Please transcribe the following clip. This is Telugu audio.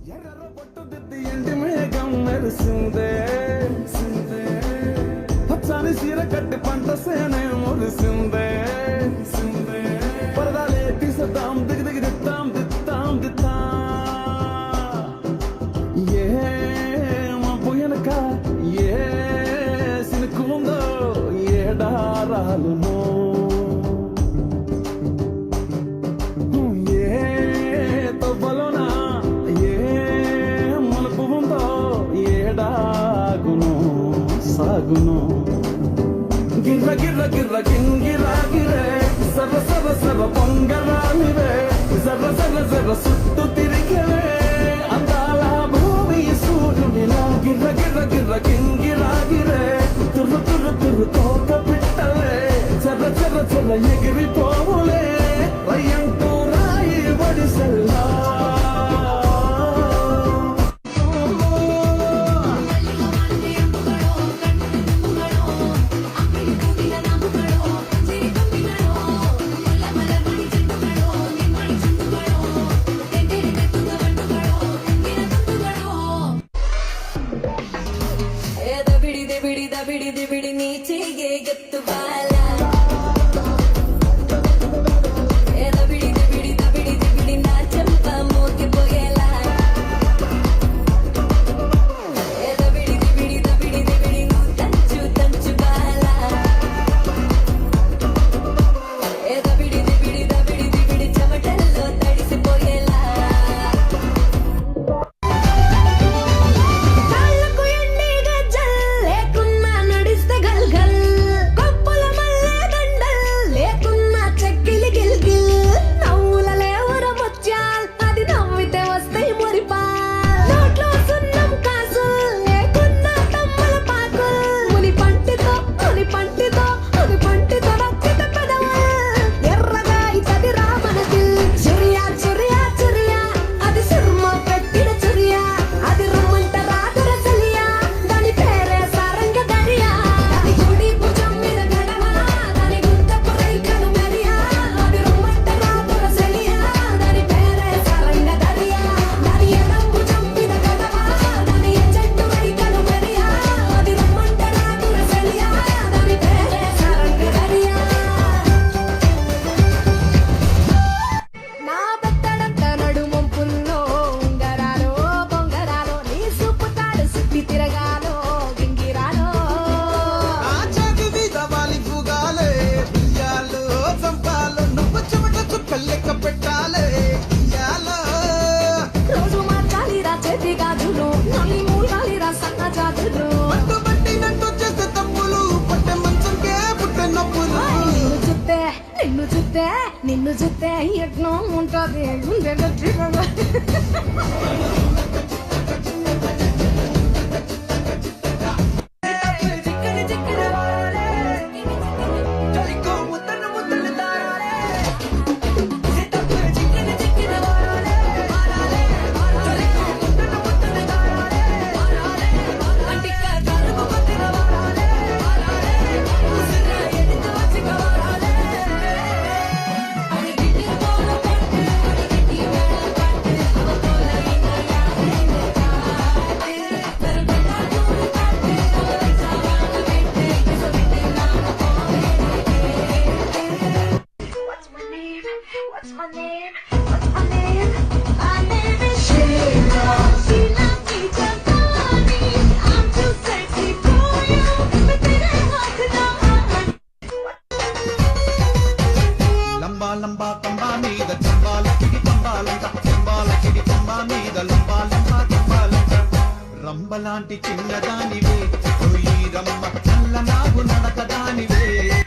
ఎర్ర పొట్టు దిద్ది ఎండి మేఘం మెరిసిందే పచ్చని సీర కట్టి పంట సేనే మురిసిందే పరదాలే తీసద్దాం దిగి దిగి దిత్తాం దిత్తాం దిత్తా ఏ మబ్బు వెనక ఏ సినుకుందో ఏడారాలునో గిర్ర గిర్ర గిర్ర గింగిరా గిరే సర్ర సర్ర సర్ర పొంగరాలివే సర్ర సర్ర సర్ర సుట్టు తిరిగేవే అందాల భూమి సూర్యుడిలా గిర్ర గిర్ర గిర్ర గింగిరా గిరే తుర్రు తుర్రు తుర్రు తోక పిట్టలే చర్ర చర్ర చర్ర ఎగిరిపోవులే రయ్యంటూ రాయి వడిసెల్లా ಬಿಡಿ ನೀಚೆಗೆ ಗತ್ತು ಬಾಲ ಬಿಡಿ ನಾ ಚಂಪ ಮೋಕೆ ಪೊಯಲ ಬಿಡಿ ನೂ ತಂಚು ತಂಚು ಬಾಲ ಬಿಡಿ ಚಮಟಲ್ಲೋ ತಡಿಸಿಪೊಯಲ నిన్ను చూస్తే ఎట్నో ఉంటుంది గుండె లంబా కంబా మీద చంబాలకిడి పంబాలంట చంబాలకిడి పంబా మీద లంబా కంబాలంట రంబలాంటి చిన్నదానివే రమ్మ చల్ల నాగు నడకదానివే